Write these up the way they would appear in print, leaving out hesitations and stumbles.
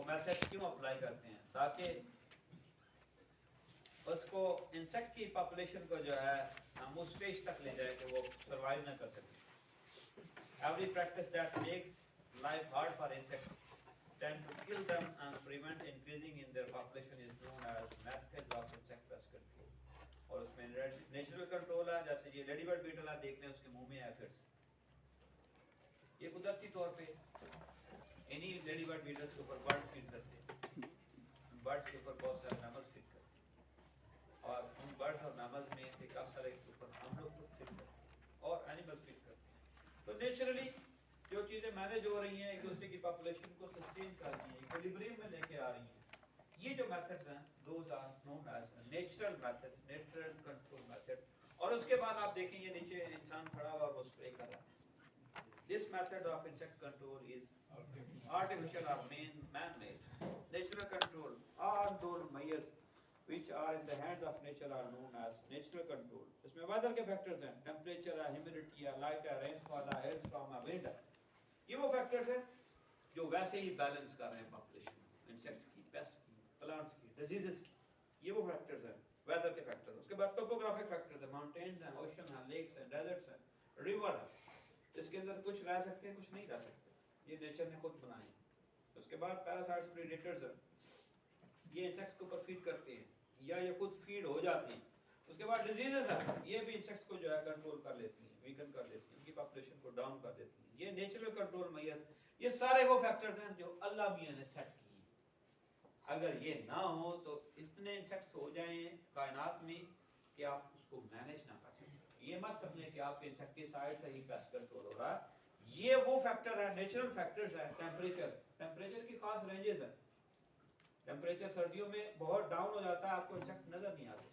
Method क्यों apply करते हैं? ताकि उसको इंसेक्ट की पॉपुलेशन को जो है हम उस स्टेज तक ले जाए कि वो सर्वाइव ना कर सके। Every practice that makes life hard for insects tend to kill them and prevent increasing in their population is known as methods of insect pest control। और उसमें नेचुरल कंट्रोल है, जैसे ये लेडी बर्ड बीटल है, देख लें उसके मुंह में एफिड्स, ये कुदरती तौर पे इन्हीं लेडी बर्ड बीटल्स के ऊपर बर्ड फीड करते हैं, बर्ड्स के ऊपर बहुत सारे मैमल्स फीड करते हैं, और उन बर्ड्स और मैमल्स में से काफी सारे के ऊपर हम लोग खुद फीड करते हैं और एनिमल्स फीड करते हैं। तो नेचुरली जो चीजें मैनेज हो रही हैं, एक दूसरे की पॉपुलेशन को सस्टेन कर रही हैं, इक्विलिब्रियम में लेके आ रही हैं, ये जो मेथड्स हैं those are known as natural methods, natural control method. और उसके बाद आप देखें ये नीचे इंसान खड़ा हुआ वो स्प्रे कर रहा है। This method of insect control is artificial और man made। Natural control are those measures which are in the hands of nature are known as natural control। इसमें वेदर के फैक्टर्स हैं, टेम्परेचर है, ह्यूमिडिटी है, light है, rainfall है, हेल्सटॉर्म है, wind है, ये वो फैक्टर्स हैं जो वैसे ही बैलेंस कर रहे हैं पॉपुलेशन, इंसेक्ट्स की, पेस्ट की, प्लांट्स की, डिजीजेस की, ये वो फैक्टर्स हैं, वेदर के फैक्टर्स। उसके बाद टोपोग्राफिक फैक्टर्स हैं, माउंटेन्स हैं, ओशन है, लेक्स हैं, डेजर्ट्स हैं, रिवर है, इसके अंदर कुछ रह सकते हैं, कुछ नहीं रह सकते, ये नेचर ने खुद बनाए हैं। उसके बाद पैरासाइट्स, प्रीडेटर्स हैं, ये इंसेक्ट्स के ऊपर फीड करते हैं या ये खुद फीड हो जाती हैं। उसके बाद डिजीजेस हैं, ये भी इंसेक्ट्स को जो है कंट्रोल कर लेती हैं, वीकन कर लेती हैं, उनकी पॉपुलेशन को डाउन कर देती हैं। ये नेचुरल कंट्रोल मेजर्स, ये सारे वो फैक्टर्स हैं जो अल्लाह मियां ने सेट किए हैं। अगर ये ना हो तो इतने इंसेक्ट्स हो जाएं कायनात में कि आप उसको मैनेज ना कर सकें। ये मत समझें कि आपके इंसेक्टिसाइड से ही पेस्ट कंट्रोल हो रहा है, ये वो फैक्टर है, नेचुरल फैक्टर्स है। टेम्परेचर की खास रेंजेस है, टेम्परेचर सर्दियों में बहुत डाउन हो जाता है, आपको इंसेक्ट नजर नहीं आते,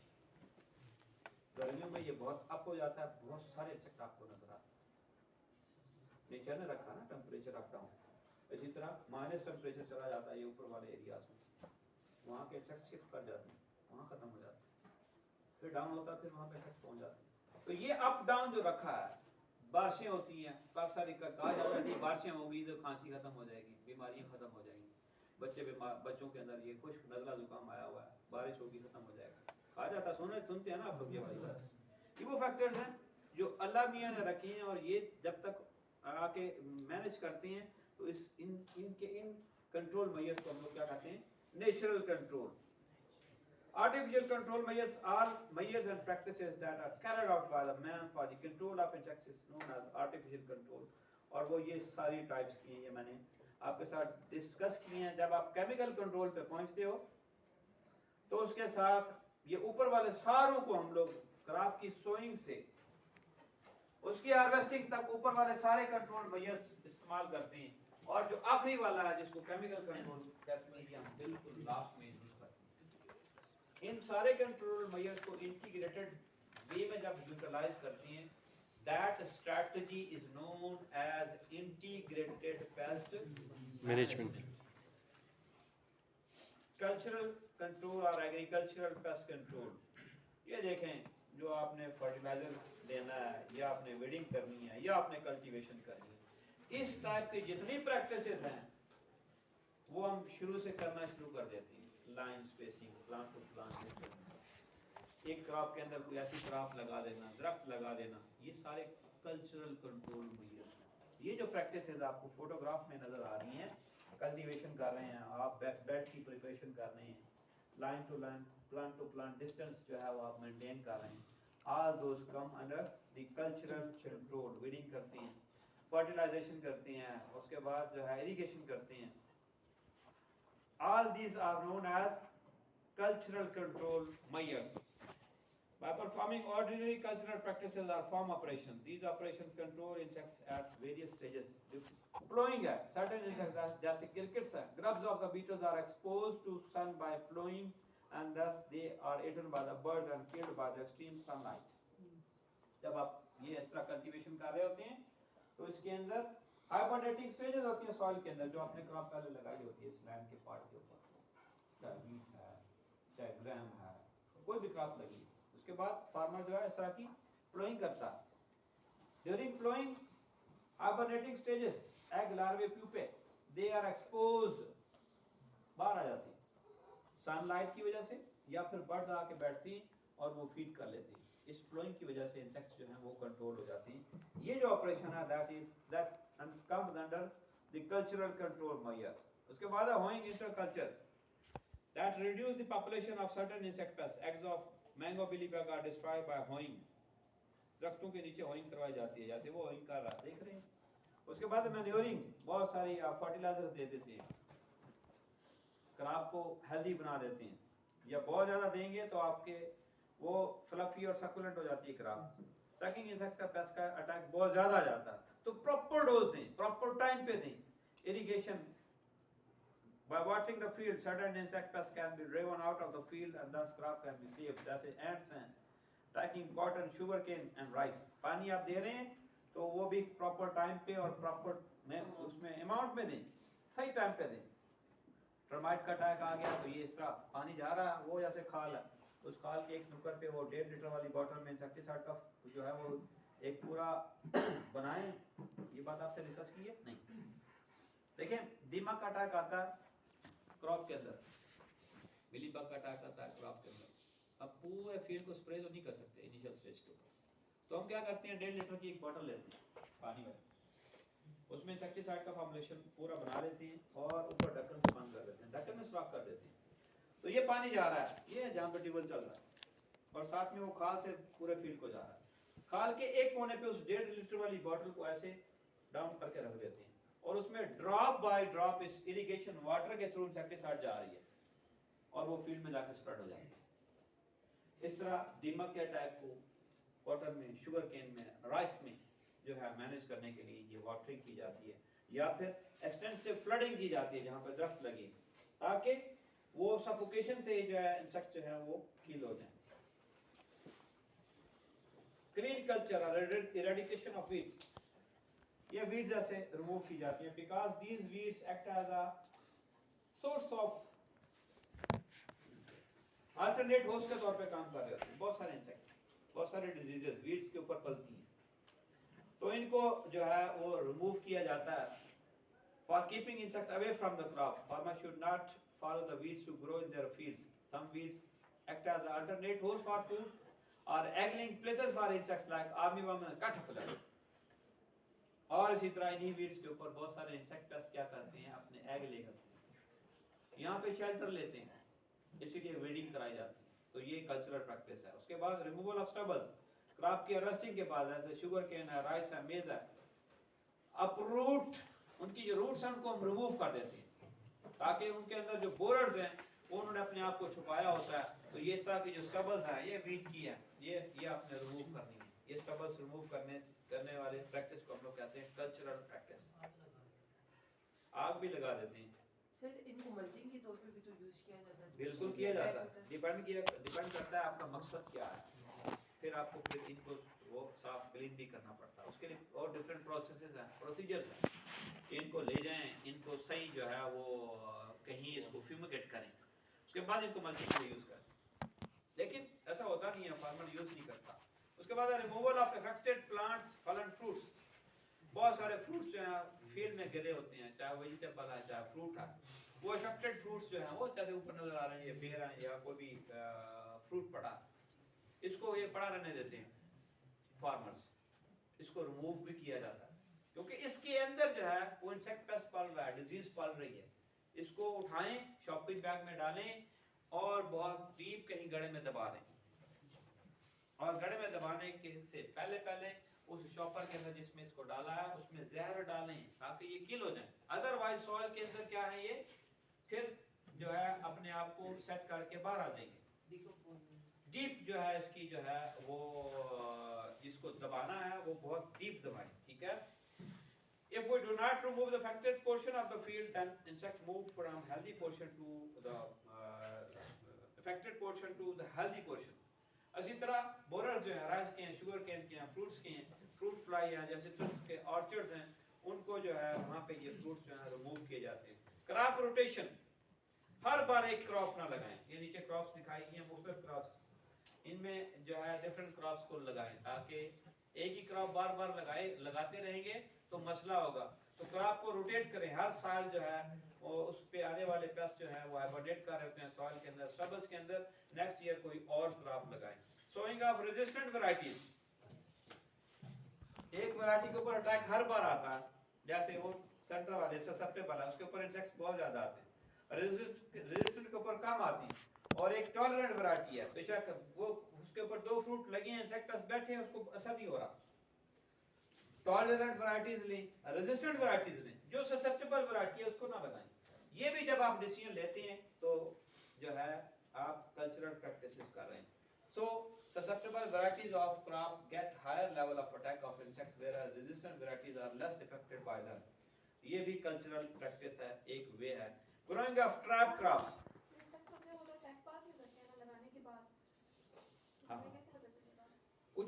गर्मियों में ये बहुत अप हो जाता है, बहुत सारे इंसेक्ट आपको नजर आते हैं। नेचर ने रखा ना टेम्परेचर अप डाउन, इसी तरह माइनस टेम्परेचर चला जाता है ये ऊपर वाले एरियाज में, वहाँ के इंसेक्ट शिफ्ट कर जाते हैं, वहाँ खत्म हो जाते हैं, फिर डाउन होता है, फिर वहाँ पे इंसेक्ट पहुँच जाते हैं। तो ये अप डाउन जो रखा है, बारिशें होती हैं, काफी सारी कहा जाता है बारिशें होगी तो खांसी खत्म हो जाएगी, बीमारियां खत्म हो जाएंगी, बच्चों के अंदर ये खुश्क नज़ला जुकाम आया हुआ है, बारिश होगी खत्म हो जाएगा, कहा जाता है, सुनते हैं ना आप लोग ये वाली बात। ये वो फैक्टर्स हैं जो अल्लाह मियां ने रखे हैं, और ये जब तक आके मैनेज करते हैं तो इन कंट्रोल मेजर्स को हम लोग क्या कहते हैं? Natural control. Artificial control measures are measures and practices that are carried out by the man for the control of insects is known as artificial control। और वो ये सारी टाइप्स की हैं, ये मैंने आपके साथ डिस्कस किए हैं। जब आप केमिकल कंट्रोल पे पहुंचते हो तो उसके साथ ये ऊपर वाले सारों को हम लोग क्रॉप की सोइंग से उसकी हार्वेस्टिंग तक ऊपर वाले सारे कंट्रोल मेजर्स इस्तेमाल करते हैं, और जो आखिरी वाला है जिसको केमिकल कंट्रोल कहते हैं, हम बिल्कुल लास्ट में यूज करते हैं। इन सारे कंट्रोल मेजर्स को इंटीग्रेटेड वे में जब यूटिलाइज करते हैं, that strategy is known as integrated pest management. Cultural control और एग्रीकल्चरल पेस्ट कंट्रोल, ये देखें जो आपने फर्टिलाइजर देना है, या आपने वीडिंग करनी है, या आपने कल्टीवेशन करनी है, इस टाइप की जितनी प्रैक्टिसेस हैं वो हम शुरू से करना शुरू कर देते हैं। Line spacing, plant to plant, एक क्रॉप के अंदर कोई ऐसी क्रॉप लगा देना, दरख्त लगा देना, ये सारे कल्चरल कंट्रोल मेजर्स हैं। ये जो प्रैक्टिसेस आपको फोटोग्राफ में नजर आ रही हैं, कल्टीवेशन कर रहे हैं आप, बेड की प्रिपरेशन कर रहे हैं, line to line, plant to plant distance जो है वो आप मेंटेन कर रहे हैं, all those come under the cultural control. Weeding करते हैं, फर्टिलाइजेशन करते हैं, उसके बाद जो है इरिगेशन करते हैं, all these are known as cultural control measures। By performing ordinary cultural practices or farm operations, these operations control insects at various stages। Plowing है, certain insects जैसे crickets है, grubs of the beetles are exposed to sun by plowing and thus they are eaten by the birds and killed by the extreme sunlight। जब आप ये इस तरह cultivation कर रहे होते हैं तो इसके अंदर हाइबरनेटिंग स्टेजेस होती हैं सॉइल के अंदर, जो आपने क्रॉप पहले लगाई होती है इस लैंड के पार्ट के ऊपर, चाहे वीट है, चाहे ग्राम है, कोई भी क्रॉप लगी, उसके बाद फार्मर जो है इस तरह की प्लोइंग करता है। During ploughing hibernating stages, egg larvae pupae, they are exposed बाहर आ जाती हैं सनलाइट की वजह से, या फिर बर्ड्स आके बैठती हैं और वो फीड कर लेती हैं। इस फ्लोइंग की वजह से इंसेक्ट्स जो हैं वो कंट्रोल हो जाती हैं। ये जो ऑपरेशन है that comes under the cultural control measure. उसके बाद hoeing interculture that reduce the population of certain insect pests. Eggs of mango billybug are destroyed by hoeing. दरख्तों के नीचे होइंग करवाई जाती है, जैसे वो होइंग कर रहा है, देख रहे हैं। उसके बाद मैन्योरिंग, बहुत सारी फर्टिलाइजर्स दे देते हैं, क्रॉप को हेल्दी बना देते हैं, या बहुत ज़्यादा देंगे तो आपके वो फ्लफी और सकुलेंट हो जाती है क्रॉप। सकिंग इंसेक्ट का पेस्ट का अटैक बहुत ज़्यादा आ जाता है, तो प्रॉपर डोज दें, प्रॉपर टाइम पे दें। Irrigation, by watering the field, certain insect pests can be driven out of the field and thus crop can be saved. जैसे ants हैं, attacking cotton, sugarcane and rice. पानी आप दे रहे हैं तो वो भी प्रॉपर टाइम पे और प्रॉपर में उसमें अमाउंट में दें, सही टाइम पे दें। टर्माइट का अटैक आ गया तो ये इस तरह पानी जा रहा है, वो जैसे खाल है, उस खाल के एक नुक्कड़ पे वो 1.5 लीटर वाली बॉटल में इंसेक्टिसाइड का जो है वो एक पूरा बनाएं। ये बात आपसे डिस्कस की है नहीं? देखें, दीमक का अटैक आता है क्रॉप के अंदर, मिलीबग का अटैक आता है क्रॉप के अंदर। अब पूरे फील्ड को स्प्रे तो नहीं कर सकते इनिशियल स्टेज के ऊपर, तो हम क्या करते हैं, 1.5 लीटर की एक बोतल लेते हैं पानी में, उसमें इंसेक्टिसाइड का फॉर्मुलेशन पूरा बना लेते हैं और ऊपर ढक्कन से बंद कर देते हैं, ढक्कन में स्टॉक कर देते हैं। तो ये पानी जा रहा है, ये जहाँ पर ट्यूबवेल चल रहा है, और साथ में वो खाल से पूरे फील्ड को जा रहा है। खाल के एक कोने पे उस 1.5 लीटर वाली बोतल को ऐसे डाउन करके रख देते हैं, और उसमें ड्रॉप बाय ड्रॉप इस इरिगेशन वाटर के थ्रू इंसेक्टिसाइड जा रही है और वो फील्ड में जाकर स्प्रेड हो जाती है। इस तरह दीमक के अटैक को कॉटन में, शुगर केन में, राइस में जो है मैनेज करने के लिए ये वाटरिंग की जाती है, या फिर एक्सटेंसिव फ्लडिंग की जाती है जहाँ पर दरख्त लगे, ताकि वो सफोकेशन से जो है इंसेक्ट जो है वो किल हो जाए। ग्रीन कल्चर और इरेडिकेशन ऑफ वीड्स, ये वीड्स ऐसे रिमूव की जाती है, because these weeds act as a source of alternate host के तौर पे काम कर रहे होते हैं। बहुत सारे इंसेक्ट्स, बहुत सारे डिजीजेस वीड्स के ऊपर पलती हैं, तो इनको जो है वो रिमूव किया जाता है। For keeping insect away from the crop, farmer should not follow the weeds to grow in their fields. Some weeds act as a alternate host for food और egg laying places for insects like armyworm and caterpillar. और इसी तरह इन्हीं weeds के ऊपर बहुत सारे insect pest क्या करते हैं, अपने एग ले करते हैं, यहाँ पे शेल्टर लेते हैं, इसीलिए वीडिंग कराई जाती है। तो ये कल्चरल प्रैक्टिस है। उसके बाद रिमूवल ऑफ स्टबल्स, क्रॉप की हार्वेस्टिंग के बाद, जैसे शुगर केन है, राइस है, मेज है, अपरूट उनकी जो रूट्स हैं उनको हम रिमूव कर देते हैं, ताकि उनके अंदर जो बोरर्स हैं उन्होंने अपने आप को छुपाया होता है। तो ये इस तरह की जो स्टबल्स हैं ये वीट की है, ये आपने रिमूव करनी है। ये स्टबल्स रिमूव करने वाले प्रैक्टिस को हम लोग कहते हैं कल्चरल प्रैक्टिस। आग भी लगा देते हैं सर, इनको मल्चिंग के तौर पे भी तो यूज किया जाता है। बिल्कुल किया जाता है, डिपेंड करता है आपका मकसद क्या है, फिर आपको फिर इनको वो साफ क्लीन भी करना पड़ता है। उसके लिए और डिफरेंट प्रोसेसेस हैं, प्रोसीजर्स हैं। इनको ले जाएं, इनको सही जो है वो कहीं इसको फ्यूमिगेट करें, उसके बाद इनको मल्चिंग के लिए यूज करें। लेकिन ऐसा होता नहीं है, फार्मर यूज नहीं करता। उसके बाद रिमूवल ऑफ अफेक्टेड प्लांट्स, फल एंड फ्रूट्स। बहुत सारे फ्रूट्स जो हैं फील्ड में गिरे होते हैं, चाहे वेजिटेबल है चाहे फ्रूट है, वो अफेक्टेड फ्रूट्स जो हैं वो जैसे ऊपर नजर आ रहे हैं, ये बेर हैं या कोई भी फ्रूट पड़ा, इसको ये पड़ा रहने देते हैं फार्मर्स, इसको रिमूव भी किया जाता है, क्योंकि इसके अंदर जो है वो इंसेक्ट पेस्ट पल रहा है, डिजीज पल रही है। इसको उठाएं, शॉपिंग बैग में डालें और बहुत डीप कहीं गड्ढे में दबा दें, और गड्ढे में दबाने के से पहले उस शॉपर के अंदर जिसमें इसको डाला है उसमें जहर डालें ताकि ये किल हो जाए। अदरवाइज सॉइल के अंदर क्या है, ये फिर जो है अपने आप को सेट करके बाहर आ जाएंगे। डीप जो है इसकी जो है वो जिसको दबाना है वो बहुत डीप दबाएं, ठीक है। If we do not remove the affected portion of the field, then insect move from healthy portion to the affected portion to the healthy portion. इसी तरह बोरर्स जो है राइस के हैं, शुगर केन के हैं, फ्रूट्स के हैं, फ्रूट फ्लाई हैं, जैसे सिट्रस के ऑर्चर्ड्स हैं, उनको जो है वहाँ पे ये फ्रूट्स जो है रिमूव किए जाते हैं। क्रॉप रोटेशन, हर बार एक क्रॉप ना लगाएं। ये नीचे क्रॉप्स दिखाई गई हैं, मुख्तलिफ क्रॉप्स, इनमें जो है डिफरेंट क्रॉप्स को लगाएं, ताकि एक ही क्रॉप बार बार लगाते रहेंगे तो मसला होगा। तो क्रॉप को रोटेट करें, हर साल जो है वो उस पे आने वाले पेस्ट जो है वो हाइबरनेट कर रहे होते हैं सॉइल के अंदर, स्टबल्स के अंदर, नेक्स्ट ईयर कोई और क्रॉप लगाएं। सोइंग ऑफ रेजिस्टेंट वैरायटीज, एक वैरायटी के ऊपर अटैक हर बार आता है, जैसे वो सेंटर वाले ससेप्टेबल है, उसके ऊपर इंसेक्ट्स बहुत ज्यादा आते हैं, रेजिस्टेंट के ऊपर कम आती है, और एक टॉलरेंट वैरायटी है, बेशक वो उसके ऊपर 2 फ्रूट लगे हैं, इंसेक्ट्स बैठे हैं, उसको असर नहीं हो रहा। टॉलरेंट वैरायटीज लें, रेजिस्टेंट वैरायटीज लें, जो ससेप्टेबल वैरायटी है उसको ना लगाएं। ये भी जब आप डिसीजन लेते हैं तो जो है आप कल्चरल प्रैक्टिसेस कर रहे हैं। सो susceptible varieties of crop get higher level of attack of insects whereas resistant varieties are less affected by them. ये भी कल्चरल प्रैक्टिस है, एक वे है। Growing of trap crops, insects होते हैं वो तो अटैक पास नहीं करते हैं ना लगाने के बाद, हाँ हमें कैसे पता चलेगा? कुछ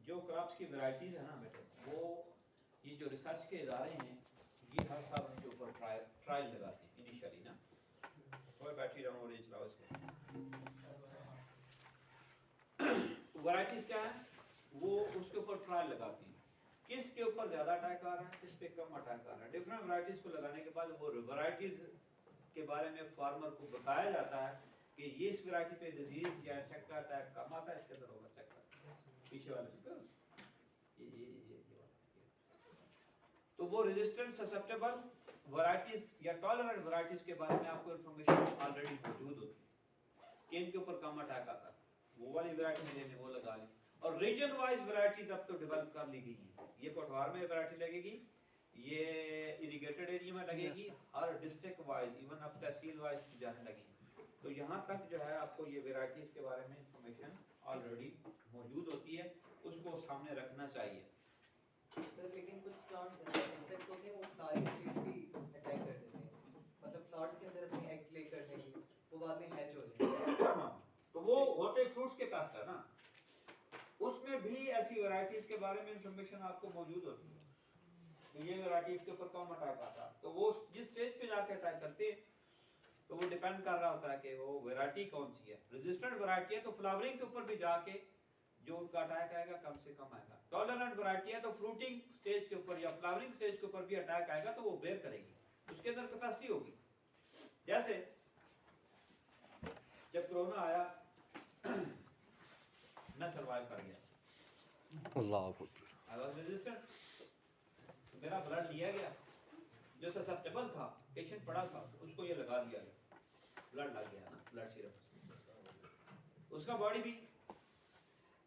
जो क्रॉप्स की वैरायटीज है ना बेटे, वो ये जो रिसर्च के इदारे हैं ये हर साल उनके ऊपर ट्रायल लगाते हैं इनिशियली ना, कोई बैटरी डाउन और चलाओ इसको। वैरायटीज क्या है, वो उसके ऊपर ट्रायल लगाती हैं, किसके ऊपर ज्यादा अटैक आ रहा है, किस पे कम अटैक आ रहा है। डिफरेंट वैरायटीज को लगाने के बाद वो वैरायटीज के बारे में फार्मर को बताया जाता है कि ये इस वैरायटी पे डिजीज या इंसेक्ट का अटैक कम आता है, इसके अंदर होगा चेक कर पीछे वाले पे ये तो वो रेजिस्टेंट ससेप्टेबल वैरायटीज या टॉलरेंट वैरायटीज के बारे में आपको इंफॉर्मेशन ऑलरेडी मौजूद होती है कि इनके ऊपर कम अटैक आता है, वो वाली वैरायटी लेने वो लगा लें। और रीजन वाइज वैरायटीज अब तो डेवलप कर ली गई हैं, ये कोटवार में वैरायटी लगेगी, ये इरिगेटेड एरिया में लगेगी, हर डिस्ट्रिक्ट वाइज इवन अब तहसील वाइज जाने लगेगी। तो यहाँ तक जो है आपको ये वैरायटीज के बारे में इंफॉर्मेशन ऑलरेडी मौजूद होती है, उसको सामने रखना चाहिए। सर लेकिन कुछ प्लांट इंसेक्ट्स होते हैं वो फ्लावरिंग स्टेज भी अटैक कर देते हैं, मतलब फ्लावर्स के अंदर अपने एग्स ले करने की, वो बाद में हैच हो जाते हैं। तो वो होते फ्रूट्स के पास है ना, उसमें भी ऐसी वैरायटीज के बारे में इंफॉर्मेशन आपको मौजूद होती है कि ये वैरायटी इसके ऊपर कम अटैक आता है। तो वो जिस स्टेज पे जाके अटैक करते हैं तो वो डिपेंड कर रहा होता है कि वो वैरायटी कौन सी है। रेजिस्टेंट वैरायटी है तो फ्लावरिंग के ऊपर भी जाके जो उनका अटैक आएगा कम से कम आएगा। टॉलरेंट वैरायटी है तो फ्रूटिंग स्टेज के ऊपर या फ्लावरिंग स्टेज के ऊपर भी अटैक आएगा तो वो बेयर करेगी, उसके अंदर कैपेसिटी होगी। जैसे जब कोरोना आया मैं सरवाइव कर गया, अल्लाह अकबर, आई वाज रेजिस्टेंट, मेरा ब्लड लिया गया, जो ससेप्टेबल था पेशेंट पड़ा था उसको ये लगा दिया गया, ब्लड लग गया ना, ब्लड सिरप, उसका बॉडी भी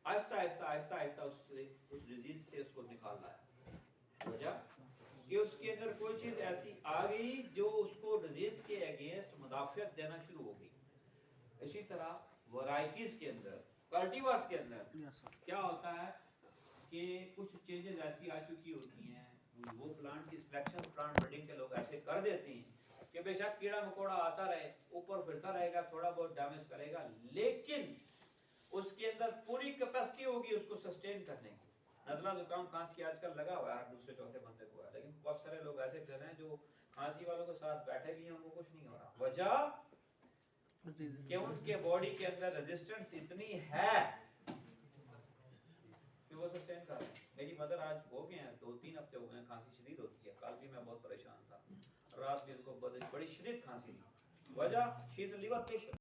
आहिस्ता आहिस्ता आहिस्ता आहिस्ता उससे उस डिजीज से उसको निकाल लाया। वजह कि उसके अंदर कोई चीज ऐसी आ गई जो उसको डिजीज के अगेंस्ट मुदाफियत देना शुरू हो गई। इसी तरह वैरायटीज के अंदर, कल्टीवर्स के अंदर क्या होता है कि कुछ चेंजेस ऐसी आ चुकी होती हैं, वो प्लांट की सिलेक्शन प्लांट ब्रीडिंग के लोग ऐसे कर देते हैं कि बेशक कीड़ा मकोड़ा आता रहे, ऊपर फिरता रहेगा, थोड़ा बहुत डैमेज करेगा, लेकिन उसके अंदर पूरी कैपेसिटी होगी उसको सस्टेन करने की। नजला जुकाम खांसी आजकल लगा हुआ है, दूसरे चौथे बंदे को है, लेकिन बहुत सारे लोग ऐसे फिर रहे हैं जो खांसी वालों के साथ बैठे भी हैं, उनको कुछ नहीं हो रहा। वजह कि उसके बॉडी के अंदर रेजिस्टेंस इतनी है कि वो सस्टेन कर रहे हैं। मेरी मदर आज हो गए हैं 2-3 हफ्ते हो गए हैं, खांसी शदीद होती है, कल भी मैं बहुत परेशान था, रात में उनको बड़ी शदीद खांसी थी, वजह शी इज लिवर पेशेंट।